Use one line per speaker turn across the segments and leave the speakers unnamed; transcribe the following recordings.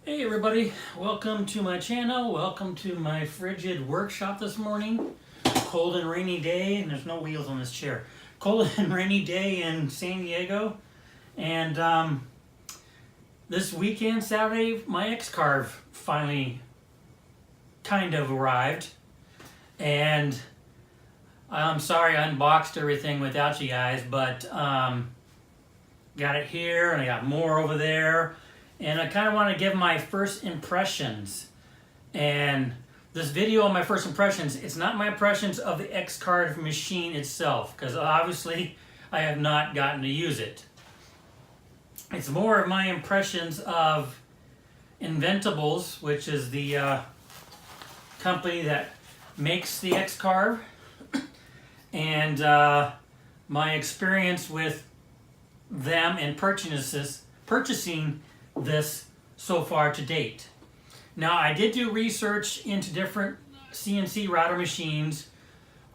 Hey everybody, welcome to my channel. Welcome to my frigid workshop this morning. Cold and rainy day, and there's no wheels on this chair. Cold and rainy day in San Diego. And this weekend, Saturday, my X-Carve finally kind of arrived. And I'm sorry I unboxed everything without you guys, but got it here and I got more over there. And I kind of want to give my first impressions. And this video on my first impressions, it's not my impressions of the X-Carve machine itself, because obviously I have not gotten to use it. It's more of my impressions of Inventables, which is the company that makes the X-Carve, and my experience with them and purchasing this so far to date. Now, I did do research into different CNC router machines.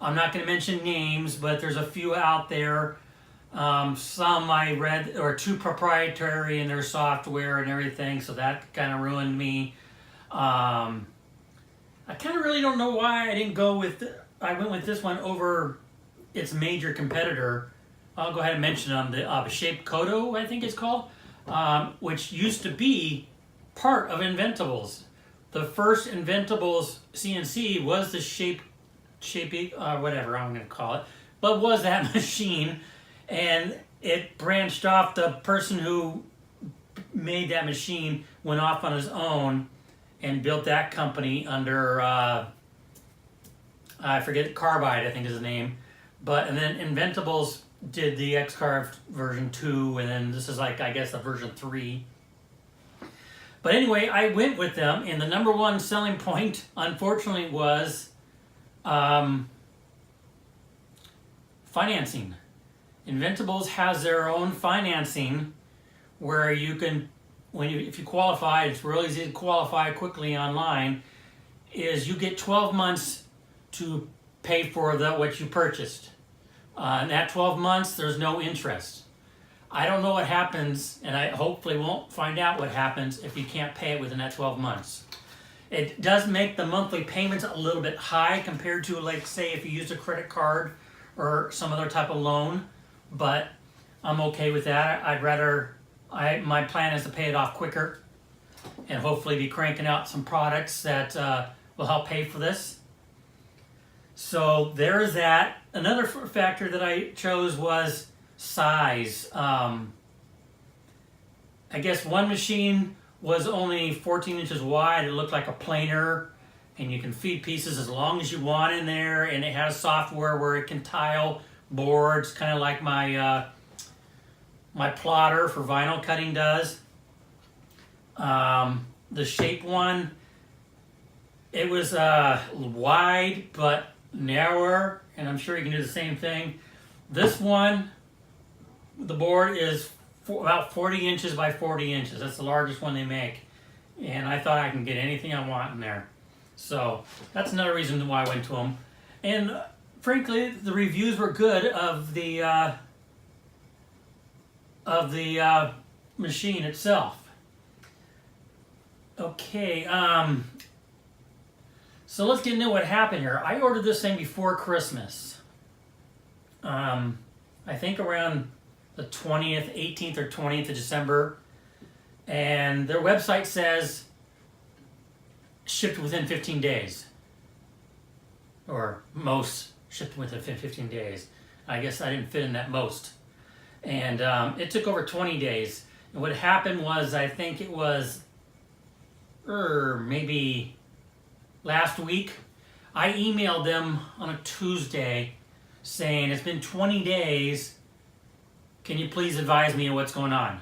I'm not going to mention names, but there's a few out there. Some I read are too proprietary in their software and everything, so that kind of ruined me. I kind of really don't know why I didn't go with I went with this one over its major competitor. I'll go ahead and mention them. The Shape Kodo, I think it's called. Which used to be part of Inventables. The first Inventables CNC was the whatever I'm going to call it, but was that machine, and it branched off. The person who made that machine went off on his own and built that company under, I forget, Carbide I think is his name, and then Inventables did the X-Carve version 2, and then this is like, I guess, the version 3. But anyway, I went with them, and the number one selling point, unfortunately, was financing. Inventables has their own financing where you can, if you qualify, it's really easy to qualify quickly online, is you get 12 months to pay for what you purchased. In that 12 months, there's no interest. I don't know what happens, and I hopefully won't find out what happens if you can't pay it within that 12 months. It does make the monthly payments a little bit high compared to, like, say, if you used a credit card or some other type of loan, but I'm okay with that. My plan is to pay it off quicker and hopefully be cranking out some products that will help pay for this. So there's that. Another factor that I chose was size. I guess one machine was only 14 inches wide. It looked like a planer, and you can feed pieces as long as you want in there, and it has software where it can tile boards, kind of like my my plotter for vinyl cutting does. The Shape one, it was wide but narrower, and I'm sure you can do the same thing. This one, the board is about 40 inches by 40 inches. That's the largest one they make, and I thought I can get anything I want in there. So that's another reason why I went to them. And frankly, the reviews were good of the machine itself. Okay, so let's get into what happened here. I ordered this thing before Christmas. I think around the 20th, 18th or 20th of December. And their website says shipped within 15 days. Or most shipped within 15 days. I guess I didn't fit in that most. And it took over 20 days. And what happened was, I think it was maybe last week, I emailed them on a Tuesday saying, it's been 20 days, can you please advise me on what's going on?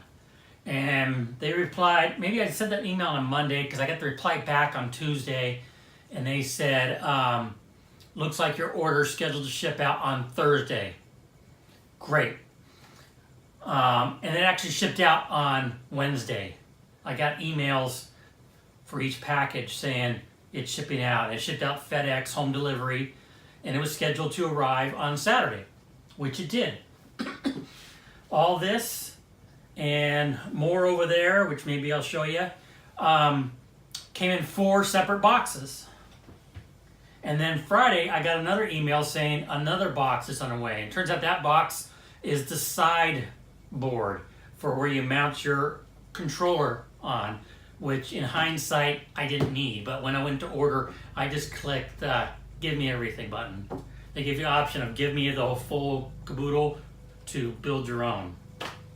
And they replied, maybe I sent that email on Monday, because I got the reply back on Tuesday, and they said, looks like your order's scheduled to ship out on Thursday. Great. And it actually shipped out on Wednesday. I got emails for each package saying it's shipping out. It shipped out FedEx home delivery, and it was scheduled to arrive on Saturday, which it did. All this and more over there, which maybe I'll show you, came in 4 separate boxes. And then Friday, I got another email saying another box is on the way. It turns out that box is the side board for where you mount your controller on, which in hindsight, I didn't need. But when I went to order, I just clicked the Give Me Everything button. They give you the option of give me the full caboodle to build your own.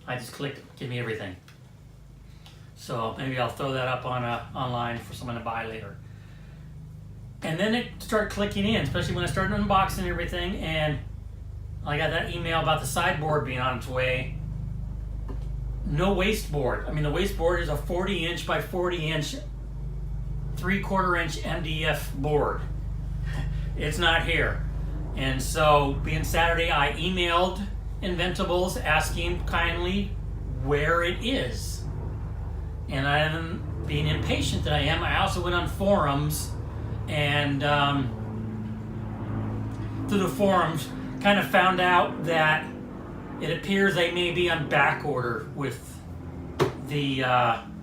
I just clicked Give Me Everything. So maybe I'll throw that up on online for someone to buy later. And then it started clicking in, especially when I started unboxing everything, and I got that email about the sideboard being on its way. No waste board. I mean, the waste board is a 40-inch by 40-inch, 3/4-inch MDF board. It's not here. And so, being Saturday, I emailed Inventables asking kindly where it is. And I'm being impatient that I am. I also went on forums and through the forums kind of found out that it appears they may be on back order with the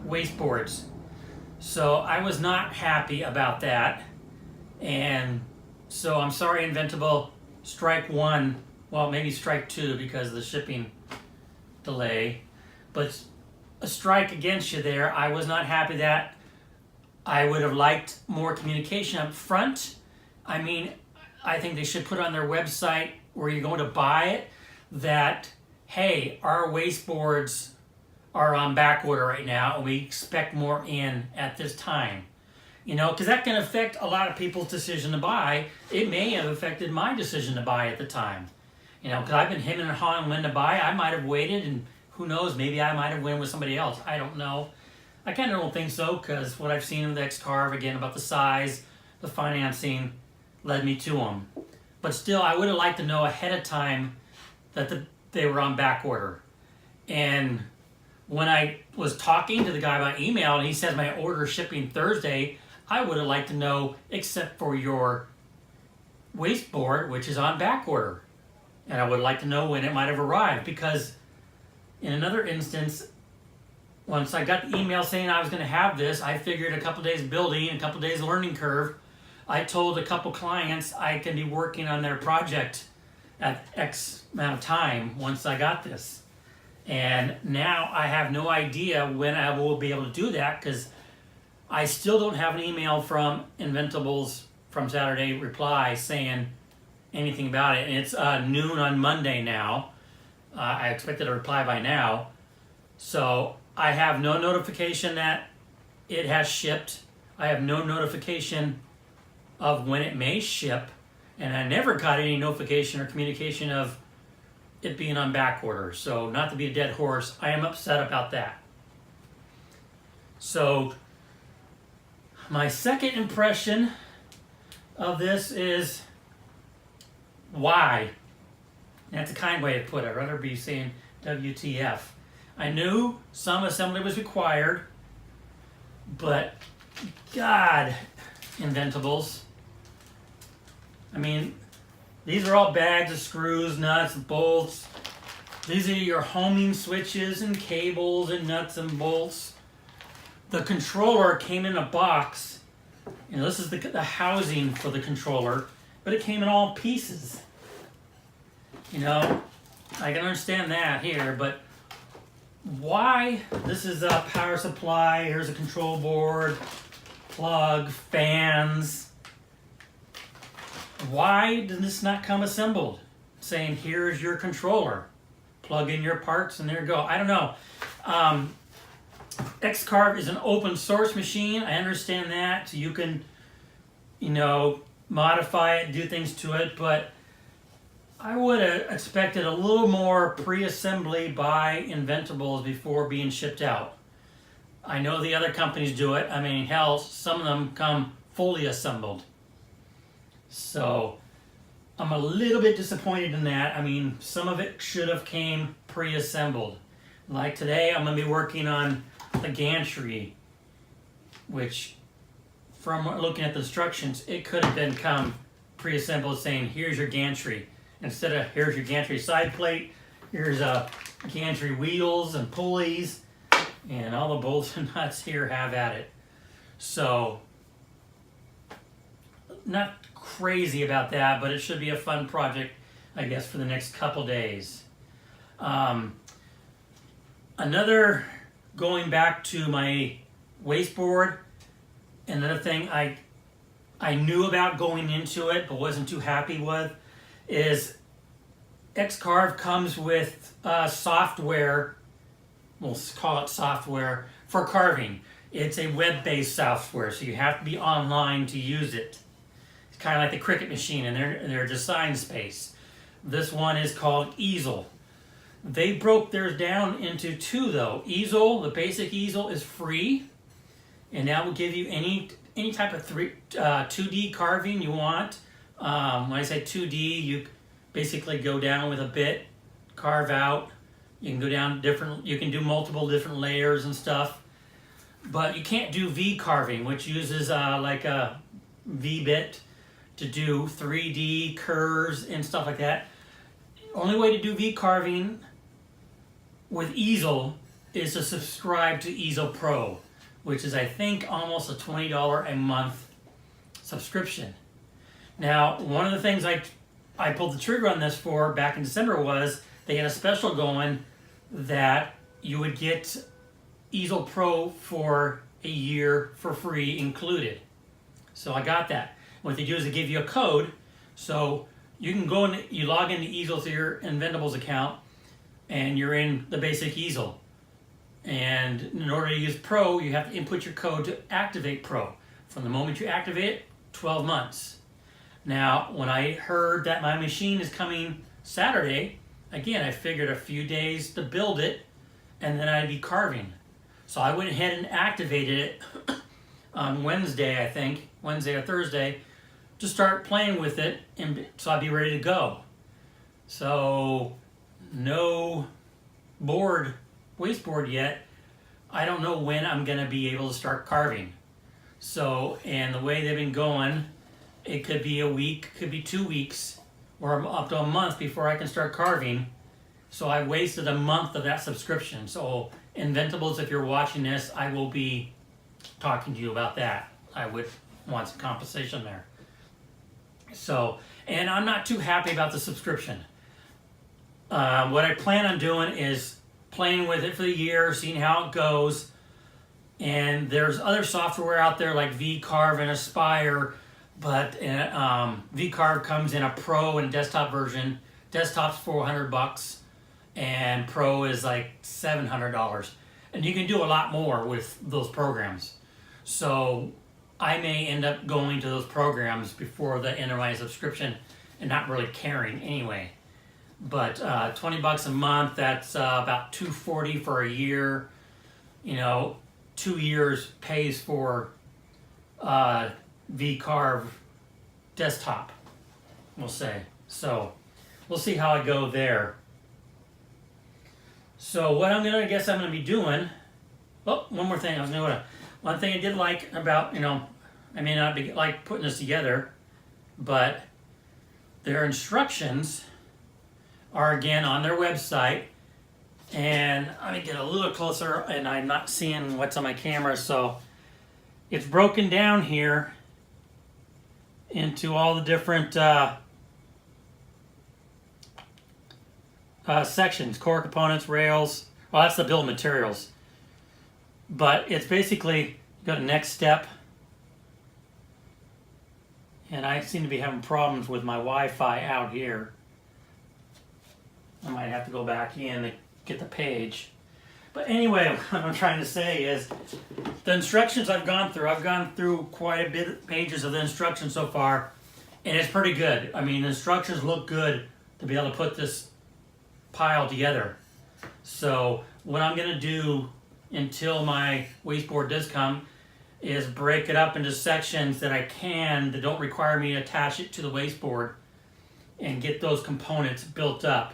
waste boards. So I was not happy about that. And so I'm sorry, Inventable, strike 1, well, maybe strike 2 because of the shipping delay. But a strike against you there. I was not happy that. I would have liked more communication up front. I mean, I think they should put on their website where you're going to buy it that, hey, our waste boards are on back order right now and we expect more in at this time. You know, because that can affect a lot of people's decision to buy. It may have affected my decision to buy at the time. You know, because I've been hemming and hawing when to buy. I might have waited, and who knows, maybe I might have went with somebody else. I don't know. I kind of don't think so, because what I've seen with X-Carve, again, about the size, the financing, led me to them. But still, I would have liked to know ahead of time that they were on back order. And when I was talking to the guy by email, and he says my order shipping Thursday, I would have liked to know, except for your waste board, which is on back order. And I would like to know when it might have arrived, because in another instance, once I got the email saying I was going to have this, I figured a couple days building, a couple days learning curve. I told a couple clients I can be working on their project at X amount of time once I got this. And now I have no idea when I will be able to do that, because I still don't have an email from Inventables from Saturday reply saying anything about it. And it's noon on Monday now. I expected a reply by now. So I have no notification that it has shipped. I have no notification of when it may ship. And I never got any notification or communication of it being on back order. So not to be a dead horse, I am upset about that. So my second impression of this is why? That's a kind way to put it. I'd rather be saying WTF. I knew some assembly was required, but God, Inventables. I mean, these are all bags of screws, nuts, bolts. These are your homing switches and cables and nuts and bolts. The controller came in a box. You know, this is the housing for the controller, but it came in all pieces. You know, I can understand that here, but why? This is a power supply. Here's a control board, plug, fans. Why did this not come assembled? Saying, here's your controller. Plug in your parts and there you go. I don't know. X-Carve is an open source machine. I understand that. So you can, you know, modify it, do things to it, but I would have expected a little more pre-assembly by Inventables before being shipped out. I know the other companies do it. I mean, hell, some of them come fully assembled. So I'm a little bit disappointed in that. I mean, some of it should have came pre-assembled. Like today, I'm going to be working on the gantry, which from looking at the instructions, it could have been come pre-assembled saying, here's your gantry. Instead of, here's your gantry side plate, here's gantry wheels and pulleys. And all the bolts and nuts here have at it. So, not crazy about that, but it should be a fun project, I guess, for the next couple days. Another, going back to my wasteboard, another thing I knew about going into it but wasn't too happy with is X-Carve comes with software, we'll call it software, for carving. It's a web-based software, so you have to be online to use it. It's kind of like the Cricut machine in their design space. This one is called Easel. They broke theirs down into two though. Easel, the basic Easel, is free, and that will give you any type of 2D carving you want. When I say 2D, you basically go down with a bit, carve out. You can go down you can do multiple different layers and stuff. But you can't do V carving, which uses like a V bit to do 3D curves and stuff like that. Only way to do V carving with Easel is to subscribe to Easel Pro, which is, I think, almost a $20 a month subscription. Now, one of the things I pulled the trigger on this for back in December was they had a special going that you would get Easel Pro for a year for free included. So I got that. What they do is they give you a code, so you can go and you log into Easel through your Inventables account, and you're in the basic Easel. And in order to use Pro, you have to input your code to activate Pro. From the moment you activate it, 12 months. Now, when I heard that my machine is coming Saturday, again, I figured a few days to build it, and then I'd be carving. So I went ahead and activated it on Wednesday, I think, Wednesday or Thursday, to start playing with it, and so I'd be ready to go. So, no wasteboard yet. I don't know when I'm going to be able to start carving. So, and the way they've been going, it could be a week, could be 2 weeks, or up to a month before I can start carving. So I wasted a month of that subscription. So Inventables, if you're watching this, I will be talking to you about that. I would want some compensation there. So, and I'm not too happy about the subscription. What I plan on doing is playing with it for the year, seeing how it goes. And there's other software out there like V-Carve and Aspire, but V-Carve comes in a Pro and desktop version. Desktop's $400 and Pro is like $700. And you can do a lot more with those programs. So I may end up going to those programs before the end of my subscription and not really caring anyway. But $20 a month, that's about $240 for a year. You know, 2 years pays for V-Carve desktop, we'll say. So we'll see how I go there. So what I guess I'm gonna be doing, oh, one more thing. One thing I did like about, I may not be like putting this together, but their instructions are again on their website. And I'm gonna get a little closer, and I'm not seeing what's on my camera, so it's broken down here into all the different sections: core components, rails. Well, that's the bill of materials. But it's basically, you got a next step. And I seem to be having problems with my Wi-Fi out here. I might have to go back in to get the page. But anyway, what I'm trying to say is the instructions I've gone through quite a bit of pages of the instructions so far, and it's pretty good. I mean, the instructions look good to be able to put this pile together. So what I'm going to do until my wasteboard does come is break it up into sections that don't require me to attach it to the wasteboard, and get those components built up.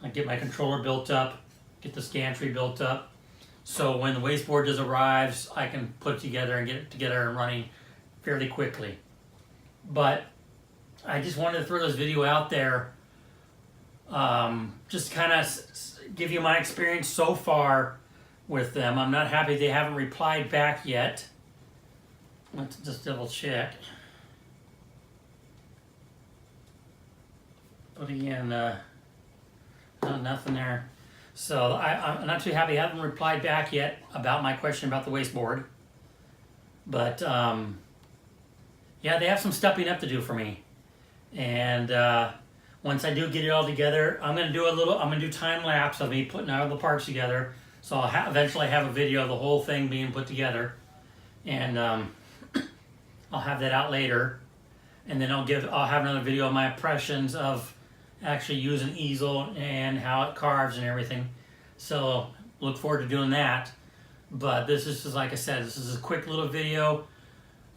I get my controller built up, get the gantry built up, so when the wasteboard does arrives, I can put it together and get it together and running fairly quickly. But I just wanted to throw this video out there, just kind of give you my experience so far with them. I'm not happy they haven't replied back yet. Let's just double check. But again, nothing there. So I'm not too happy. I haven't replied back yet about my question about the wasteboard. But yeah, they have some stepping up to do for me. And once I do get it all together, I'm gonna do time lapse of me putting all the parts together. So I'll eventually have a video of the whole thing being put together, and I'll have that out later. And then I'll have another video of my impressions of actually using easel and how it carves and everything. So look forward to doing that. But this is just, like I said, this is a quick little video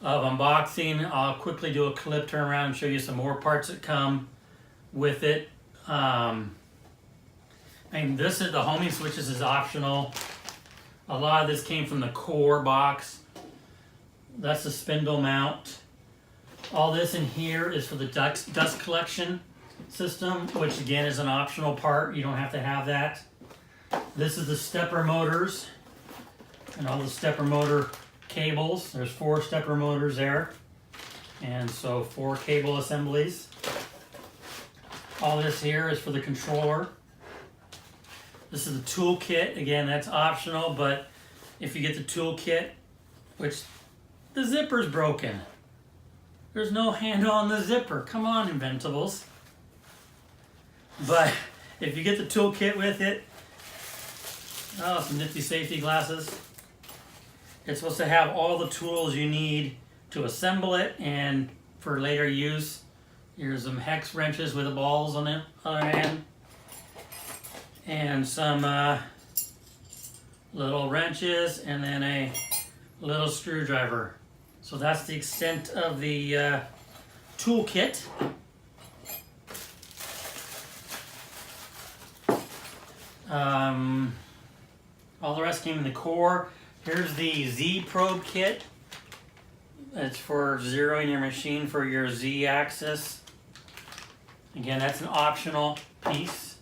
of unboxing. I'll quickly do a clip turn around and show you some more parts that come with it. And this is the homing switches is optional. A lot of this came from the core box. That's the spindle mount. All this in here is for the dust collection system, which again is an optional part. You don't have to have that. This is the stepper motors and all the stepper motor cables. There's 4 stepper motors there, and so 4 cable assemblies. All this here is for the controller. This is the tool kit. Again, that's optional, but if you get the tool kit, which the zipper's broken. There's no handle on the zipper. Come on, Inventables. But if you get the tool kit with it, oh, some nifty safety glasses. It's supposed to have all the tools you need to assemble it and for later use. Here's some hex wrenches with the balls on the other hand. And some little wrenches and then a little screwdriver. So that's the extent of the tool kit. All the rest came in the core. Here's the Z probe kit. It's for zeroing your machine for your Z axis. Again, that's an optional piece.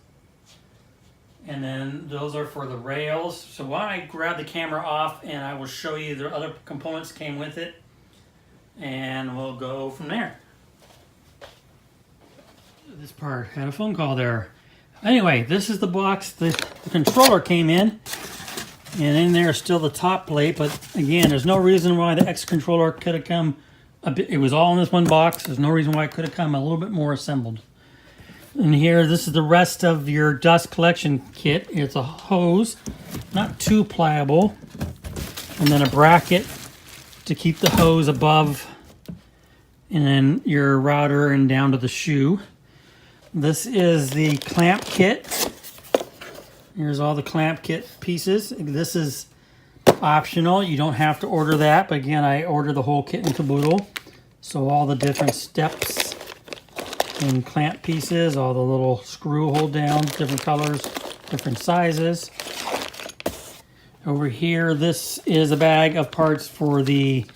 And then those are for the rails. So why don't I grab the camera off and I will show you the other components that came with it. And we'll go from there. This part had a phone call there. Anyway, this is the box the controller came in. And in there is still the top plate, but again, there's no reason why the X controller could have come a bit. It was all in this one box. There's no reason why it could have come a little bit more assembled. And here, this is the rest of your dust collection kit. It's a hose, not too pliable, and then a bracket to keep the hose above, and then your router and down to the shoe. This is the clamp kit. Here's all the clamp kit pieces. This is optional. You don't have to order that, but again, I ordered the whole kit and caboodle. So all the different steps and clamp pieces, all the little screw hold downs, different colors, different sizes. Over here, this is a bag of parts for the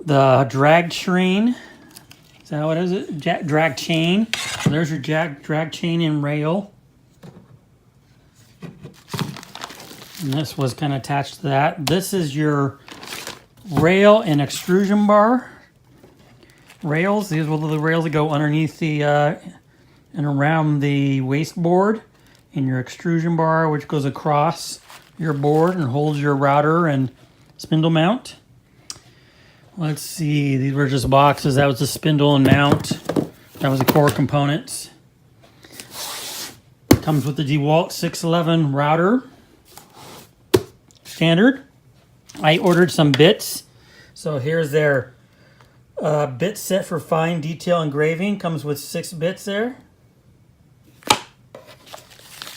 drag train. Is that what is it? Drag chain. So there's your drag chain and rail. And this was kind of attached to that. This is your rail and extrusion bar. Rails, these are the rails that go underneath the and around the waste board, and your extrusion bar, which goes across your board and holds your router and spindle mount. Let's see, these were just boxes. That was the spindle and mount. That was the core components. Comes with the DeWalt 611 router. Standard. I ordered some bits. So here's their bit set for fine detail engraving. Comes with 6 bits there.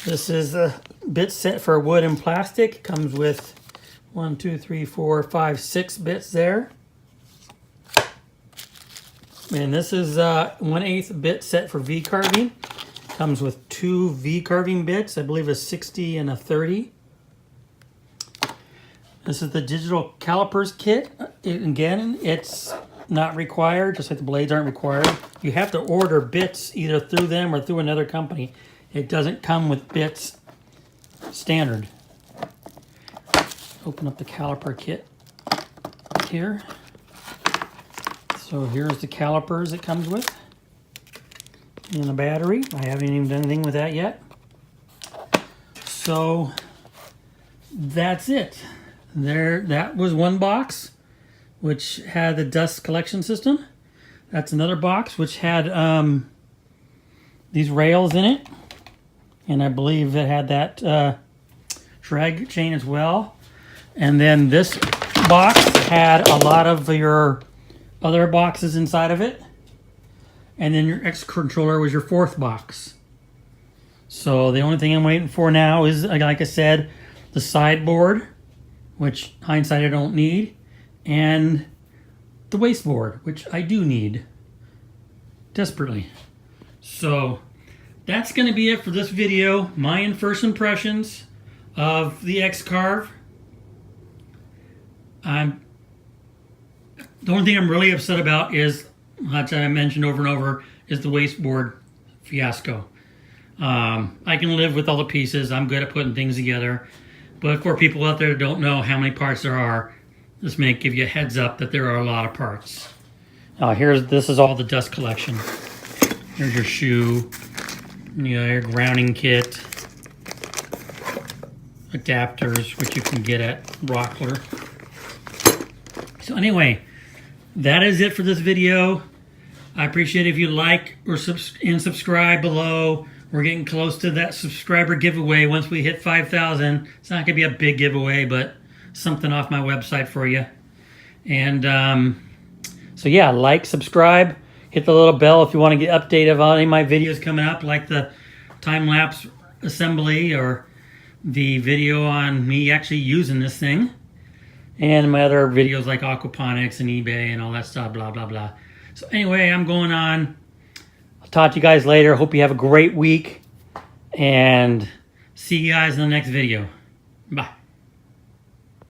This is the bit set for wood and plastic. Comes with 1, 2, 3, 4, 5, 6 bits there. And this is 1/8 bit set for V carving. Comes with 2 V carving bits. I believe a 60 and a 30. This is the digital calipers kit. Again, it's not required, just like the blades aren't required. You have to order bits either through them or through another company. It doesn't come with bits standard. open up the caliper kit here. So here's the calipers it comes with. And the battery. I haven't even done anything with that yet. So that's it. That was one box, which had the dust collection system. That's another box which had these rails in it, and I believe it had that drag chain as well. And then this box had a lot of your other boxes inside of it, and then your X controller was your fourth box. So the only thing I'm waiting for now is, like I said, the sideboard, which hindsight I don't need, and the wasteboard, which I do need desperately. So that's going to be it for this video. My first impressions of the X-Carve. The only thing I'm really upset about is, like I mentioned over and over, is the wasteboard fiasco. I can live with all the pieces. I'm good at putting things together. But for people out there that don't know how many parts there are, this may give you a heads up that there are a lot of parts. This is all the dust collection. Here's your shoe, your grounding kit, adapters, which you can get at Rockler. So anyway, that is it for this video. I appreciate if you like or subscribe below. We're getting close to that subscriber giveaway. Once we hit 5,000, it's not gonna be a big giveaway, but something off my website for you. And so yeah, like, subscribe, hit the little bell if you want to get updated on any of my videos coming up, like the time-lapse assembly or the video on me actually using this thing, and my other videos like aquaponics and eBay and all that stuff, blah blah blah. So anyway, I'm going on. I'll talk to you guys later. Hope you have a great week, and see you guys in the next video. Bye.